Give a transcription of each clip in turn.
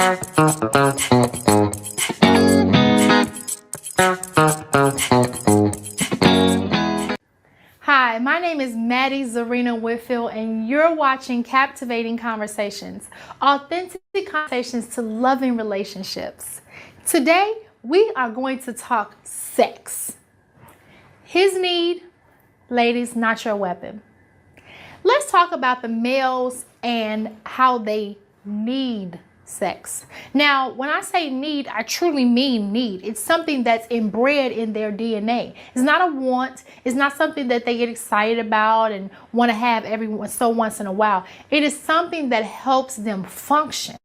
Hi, my name is Maddie Zarina Whitfield, and you're watching Captivating Conversations, authentic conversations to loving relationships. Today, we are going to talk sex. His need, ladies, not your weapon. Let's talk about the males and how they need sex. Now, when I say need, I truly mean need. It's something that's inbred in their DNA. It's not a want. It's not something that they get excited about and want to have once in a while. It is something that helps them function.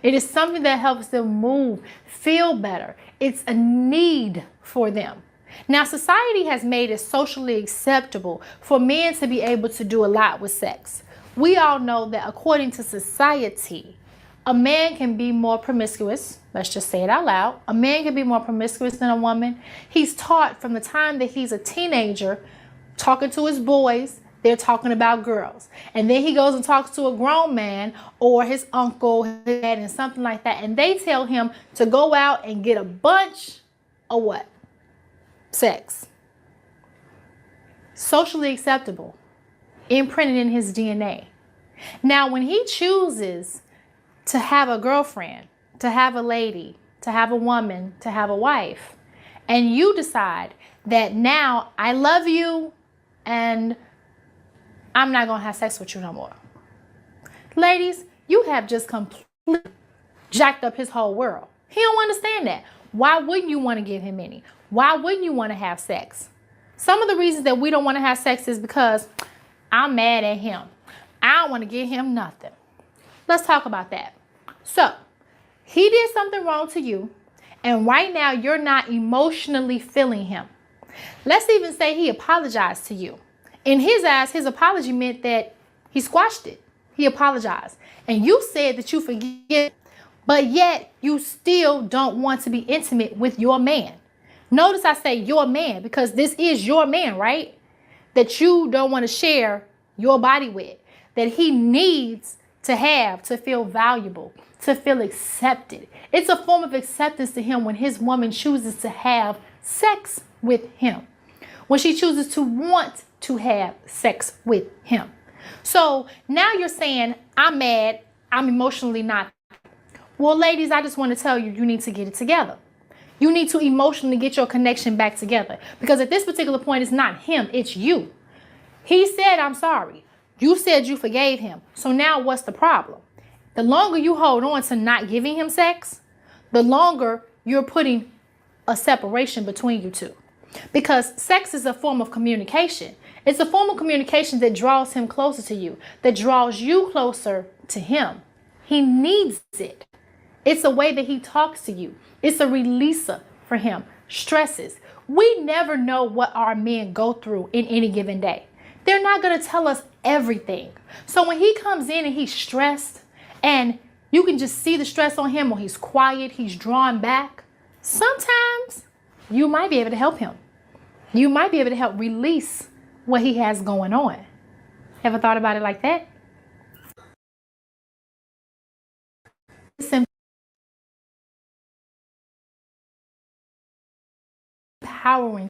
It is something that helps them move, feel better. It's a need for them. Now, society has made it socially acceptable for men to be able to do a lot with sex. We all know that according to society, a man can be more promiscuous. Let's just say it out loud. A man can be more promiscuous than a woman. He's taught from the time that he's a teenager, talking to his boys, they're talking about girls. And then he goes and talks to a grown man or his uncle, his dad, and something like that. And they tell him to go out and get a bunch of what? Sex. Socially acceptable, imprinted in his DNA. Now, when he chooses to have a girlfriend, to have a lady, to have a woman, to have a wife, and you decide that now I love you and I'm not going to have sex with you no more. Ladies, you have just completely jacked up his whole world. He don't understand that. Why wouldn't you want to give him any? Why wouldn't you want to have sex? Some of the reasons that we don't want to have sex is because I'm mad at him. I don't want to give him nothing. Let's talk about that. So, he did something wrong to you, and right now you're not emotionally feeling him. Let's even say he apologized to you. In his eyes, his apology meant that he squashed it. He apologized. And you said that you forget, but yet you still don't want to be intimate with your man. Notice I say your man because this is your man, right? That you don't want to share your body with, that he needs to have to feel valuable, to feel accepted. It's a form of acceptance to him when his woman chooses to have sex with him, when she chooses to want to have sex with him. So now you're saying, I'm mad, I'm emotionally not. Well, ladies, I just want to tell you, you need to get it together. You need to emotionally get your connection back together because at this particular point, it's not him, it's you. He said, I'm sorry. You said you forgave him. So now what's the problem? The longer you hold on to not giving him sex, the longer you're putting a separation between you two. Because sex is a form of communication. It's a form of communication that draws him closer to you, that draws you closer to him. He needs it. It's a way that he talks to you. It's a releaser for him. Stresses. We never know what our men go through in any given day. They're not going to tell us everything. So when he comes in and he's stressed and you can just see the stress on him or he's quiet, he's drawn back, sometimes you might be able to help him. You might be able to help release what he has going on. Ever thought about it like that? It's empowering.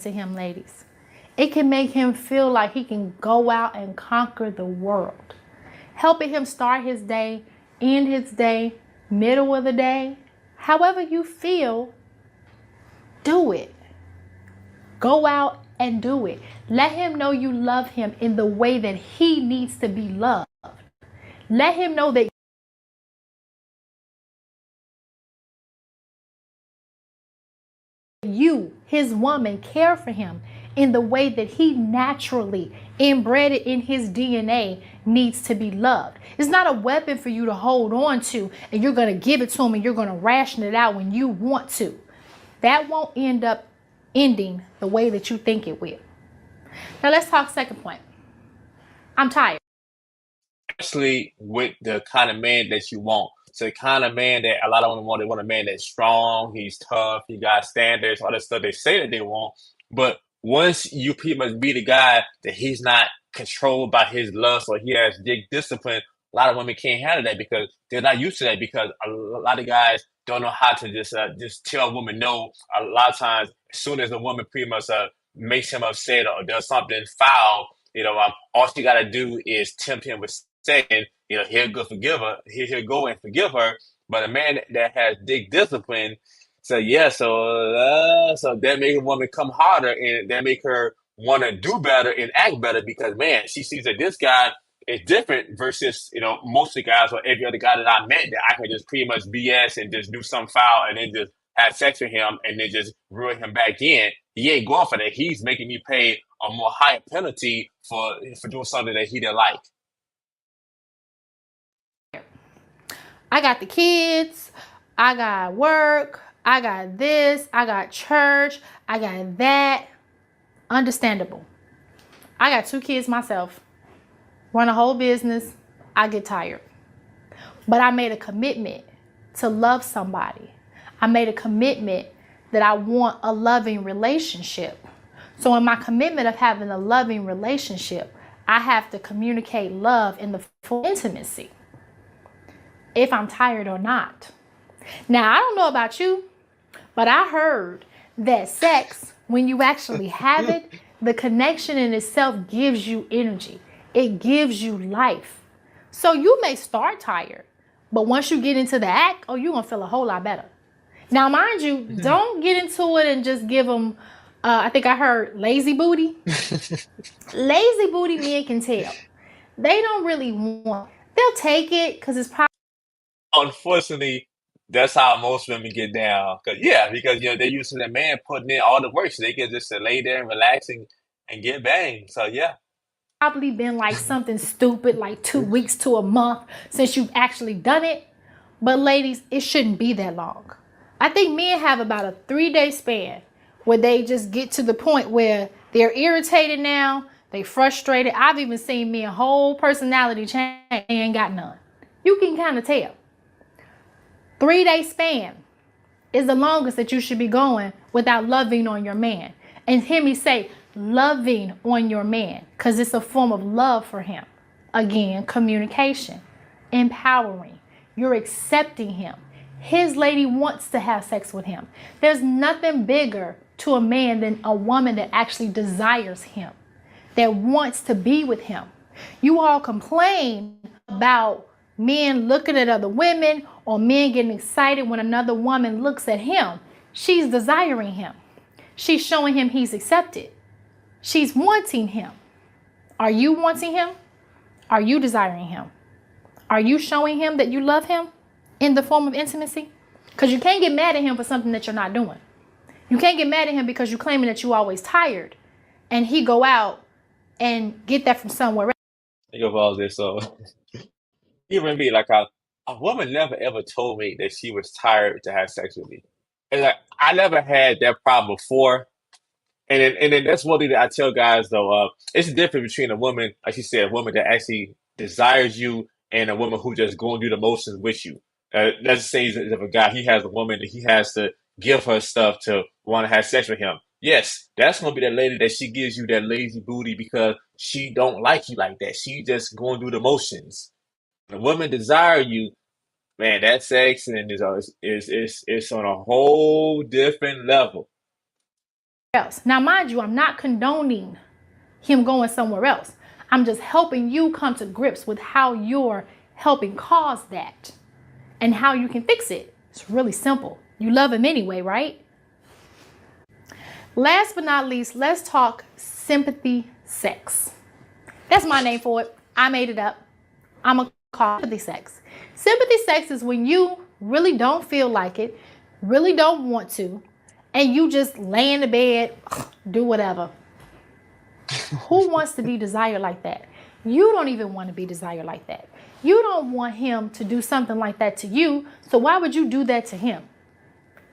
to him, ladies. It can make him feel like he can go out and conquer the world. Helping him start his day, end his day, middle of the day. However you feel, do it. Go out and do it. Let him know you love him in the way that he needs to be loved. Let him know that you, his woman, care for him in the way that he naturally, inbred it in his DNA, needs to be loved. It's not a weapon for you to hold on to and you're going to give it to him and you're going to ration it out when you want to. That won't end up ending the way that you think it will. Now let's talk second point. I'm tired. Especially with the kind of man that you want. So the kind of man that a lot of women want, they want a man that's strong, he's tough, he got standards, all that stuff they say that they want. But once you pretty much be the guy that he's not controlled by his lust or he has big discipline, a lot of women can't handle that because they're not used to that because a lot of guys don't know how to just tell a woman no. A lot of times, as soon as a woman pretty much makes him upset or does something foul, all she got to do is tempt him with saying, he'll go and forgive her. But a man that has big discipline, so yeah, so that make a woman come harder and that make her want to do better and act better because man, she sees that this guy is different versus most of the guys or every other guy that I met that I can just pretty much BS and just do some foul and then just have sex with him and then just reel him back in. He ain't going for that. He's making me pay a more higher penalty for doing something that he didn't like. I got the kids, I got work, I got this, I got church, I got that. Understandable. I got 2 kids myself, run a whole business. I get tired. But I made a commitment to love somebody. I made a commitment that I want a loving relationship. So in my commitment of having a loving relationship, I have to communicate love in the full intimacy, if I'm tired or not. Now, I don't know about you, but I heard that sex, when you actually have it, the connection in itself gives you energy. It gives you life. So you may start tired, but once you get into the act, you're going to feel a whole lot better. Now, mind you, don't get into it and just give them, I think I heard lazy booty. Lazy booty men can tell. They don't really want. They'll take it because it's probably. Unfortunately, that's how most women get down. Because they're used to that man putting in all the work, so they can just lay there and relax and get banged. So yeah. Probably been like something stupid like 2 weeks to a month since you've actually done it. But ladies, it shouldn't be that long. I think men have about a 3-day span where they just get to the point where they're irritated now, they frustrated. I've even seen men whole personality change and ain't got none. You can kind of tell. 3-day span is the longest that you should be going without loving on your man. And hear me say, loving on your man, because it's a form of love for him. Again, communication, empowering. You're accepting him. His lady wants to have sex with him. There's nothing bigger to a man than a woman that actually desires him, that wants to be with him. You all complain about men looking at other women or men getting excited when another woman looks at him. She's desiring him. She's showing him he's accepted. She's wanting him. Are you wanting him? Are you desiring him? Are you showing him that you love him in the form of intimacy? Because you can't get mad at him for something that you're not doing. You can't get mad at him because you're claiming that you're always tired and he go out and get that from somewhere else. Think of all this. So even me, like a woman never ever told me that she was tired to have sex with me. And like I never had that problem before. And then that's one thing that I tell guys though. It's the difference between a woman, like you said, a woman that actually desires you and a woman who just going through the motions with you. Let's say if a guy he has a woman that he has to give her stuff to want to have sex with him. Yes, that's gonna be that lady that she gives you that lazy booty because she don't like you like that. She just going through the motions. The woman desire you, man. That sex and is on a whole different level. else. Now, mind you, I'm not condoning him going somewhere else. I'm just helping you come to grips with how you're helping cause that and how you can fix it. It's really simple. You love him anyway, right? Last but not least, let's talk sympathy sex. That's my name for it. I made it up. I'm going to call it sympathy sex. Sympathy sex is when you really don't feel like it, really don't want to, and you just lay in the bed, do whatever. Who wants to be desired like that? You don't even want to be desired like that. You don't want him to do something like that to you, so why would you do that to him?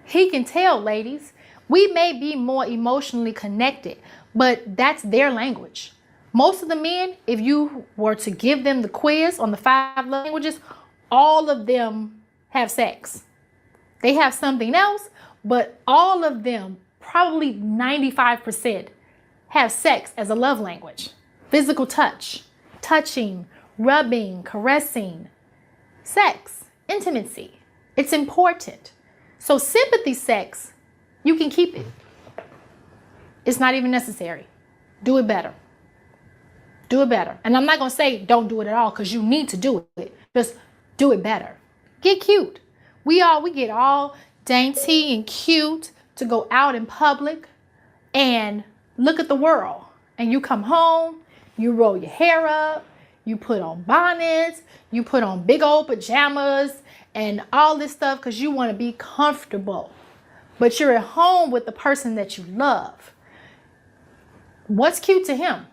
He can tell, ladies. We may be more emotionally connected, but that's their language. Most of the men, if you were to give them the quiz on the 5 languages, all of them have sex. They have something else, but all of them, probably 95%, have sex as a love language. Physical touch, touching, rubbing, caressing, sex, intimacy. It's important. So sympathy sex, you can keep it. It's not even necessary. Do it better. Do it better. And I'm not going to say don't do it at all, because you need to do it. Just do it better. Get cute. We get all dainty and cute to go out in public and look at the world. And you come home, you roll your hair up, you put on bonnets, you put on big old pajamas and all this stuff because you want to be comfortable. But you're at home with the person that you love. What's cute to him?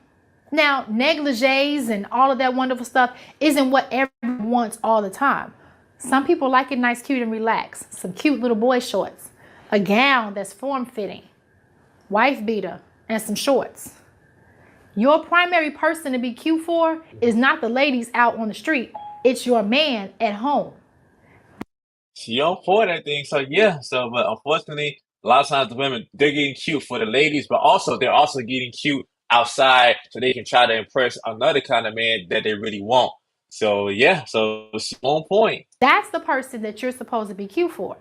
Now, negligees and all of that wonderful stuff isn't what everyone wants all the time. Some people like it nice, cute, and relaxed. Some cute little boy shorts. A gown that's form-fitting. Wife beater and some shorts. Your primary person to be cute for is not the ladies out on the street. It's your man at home. She on for that thing. So yeah. So but unfortunately, a lot of times the women they're getting cute for the ladies, but also they're also getting cute outside so they can try to impress another kind of man that they really want. So yeah, so she's on point. That's the person that you're supposed to be cute for.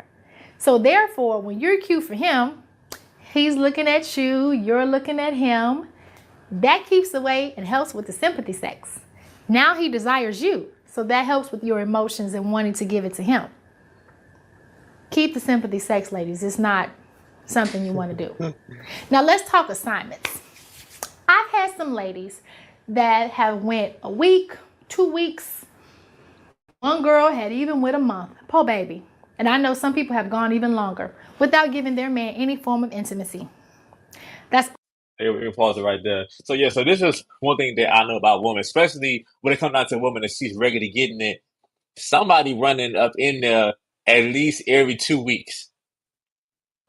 So therefore, when you're cute for him, he's looking at you, you're looking at him. That keeps away and helps with the sympathy sex. Now he desires you. So that helps with your emotions and wanting to give it to him. Keep the sympathy sex, ladies. It's not something you want to do. Now let's talk assignments. I've had some ladies that have went a week, 2 weeks. One girl had even went a month. Poor baby. And I know some people have gone even longer without giving their man any form of intimacy. That's We pause it right there. So yeah, so this is one thing that I know about women, especially when it comes down to women and she's regularly getting it. Somebody running up in there at least every 2 weeks.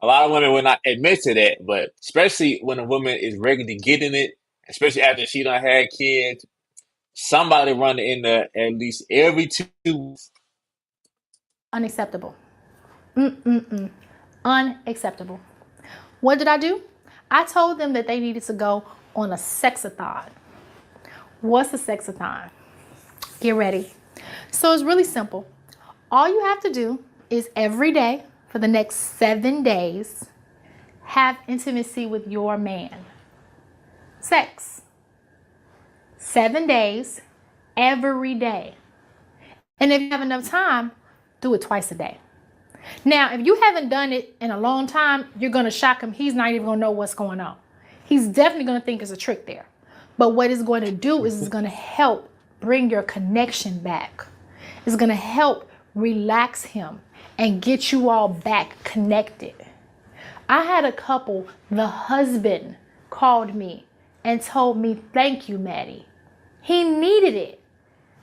A lot of women will not admit to that, but especially when a woman is regularly getting it, especially after she done had kids, somebody running in there at least every 2 weeks. unacceptable. Unacceptable. What did I do? I told them that they needed to go on a sexathon. What's a sexathon? Get ready. So it's really simple. All you have to do is every day for the next 7 days, have intimacy with your man. Sex. 7 days, every day. And if you have enough time, do it twice a day. Now, if you haven't done it in a long time, you're going to shock him. He's not even going to know what's going on. He's definitely going to think it's a trick there. But what it's going to do is it's going to help bring your connection back. It's going to help relax him and get you all back connected. I had a couple, the husband called me and told me, "Thank you, Maddie." He needed it.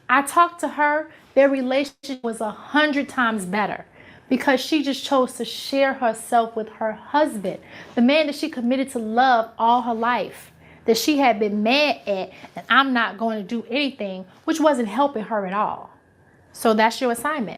I talked to her. Their relationship was 100 times better because she just chose to share herself with her husband, the man that she committed to love all her life, that she had been mad at, and I'm not going to do anything, which wasn't helping her at all. So that's your assignment.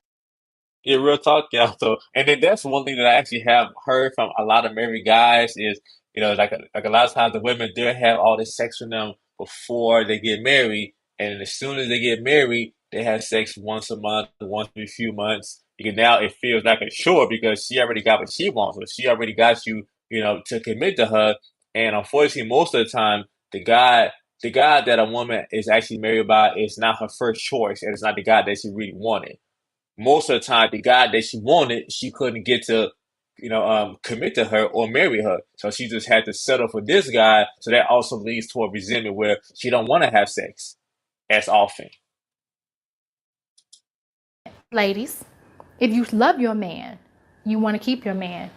Yeah, real talk, y'all. So, and then that's one thing that I actually have heard from a lot of married guys is, like a lot of times the women do have all this sex with them before they get married, and as soon as they get married, they have sex once a month, once every few months. Because now it feels like a chore because she already got what she wants. So she already got you, to commit to her. And unfortunately, most of the time, the guy that a woman is actually married by is not her first choice, and it's not the guy that she really wanted. Most of the time, the guy that she wanted, she couldn't get to, commit to her or marry her. So she just had to settle for this guy. So that also leads to a resentment where she don't want to have sex as often. Ladies, if you love your man, you want to keep your man,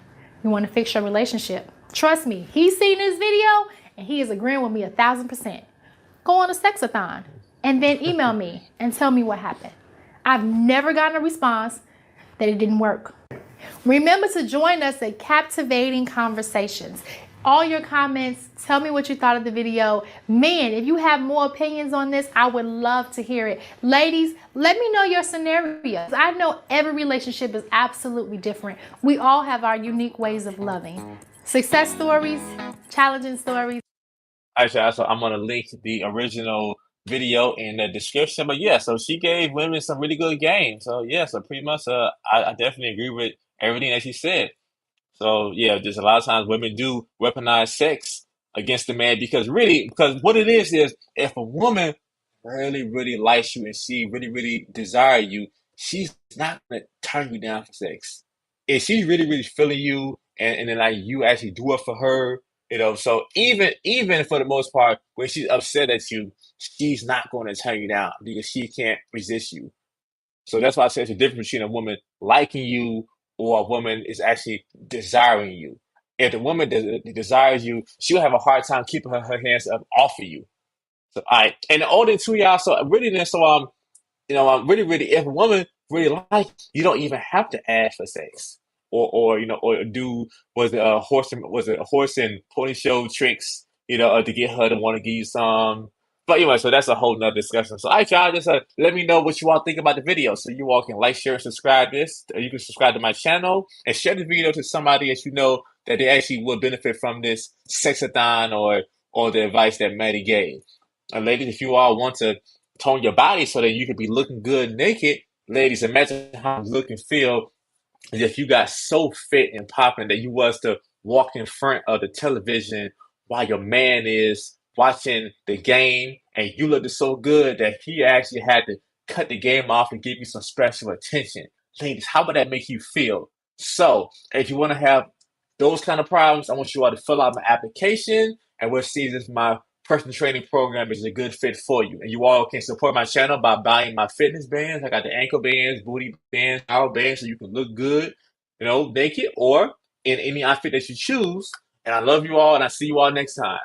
you want to fix your relationship, trust me, he's seen this video and he is agreeing with me 1,000%. Go on a sexathon and then email me and tell me what happened. I've never gotten a response that it didn't work. Remember to join us at Captivating Conversations. All your comments, tell me what you thought of the video. Man, if you have more opinions on this, I would love to hear it. Ladies, let me know your scenarios. I know every relationship is absolutely different. We all have our unique ways of loving. Success stories, challenging stories. Actually, so I'm gonna link the original video in the description. But yeah, so she gave women some really good game. So yeah, so pretty much, I definitely agree with everything that she said. So yeah, just a lot of times women do weaponize sex against the man because what it is if a woman really, really likes you and she really, really desire you, she's not gonna turn you down for sex. If she's really, really feeling you and then like you actually do it for her, so even for the most part, when she's upset at you, she's not gonna turn you down because she can't resist you. So that's why I say it's a difference between a woman liking you or a woman is actually desiring you. If the woman desires you, she'll have a hard time keeping her hands up off of you. So, all right. And the older two y'all, so really then, so really, really, if a woman really like you, don't even have to ask for sex, or do was it a horse and pony show tricks, to get her to want to give you some. But anyway, so that's a whole nother discussion. So, all right, y'all, just let me know what you all think about the video. So you all can like, share, and subscribe this. You can subscribe to my channel and share the video to somebody that you know that they actually will benefit from this sexathon or the advice that Maddie gave. And ladies, if you all want to tone your body so that you can be looking good naked, ladies, imagine how you look and feel as if you got so fit and popping that you was to walk in front of the television while your man is watching the game and you looked so good that he actually had to cut the game off and give you some special attention. Ladies, how would that make you feel? So, if you want to have those kind of problems, I want you all to fill out my application and we'll see if my personal training program is a good fit for you. And you all can support my channel by buying my fitness bands. I got the ankle bands, booty bands, power bands, so you can look good, naked or in any outfit that you choose. And I love you all, and I see you all next time.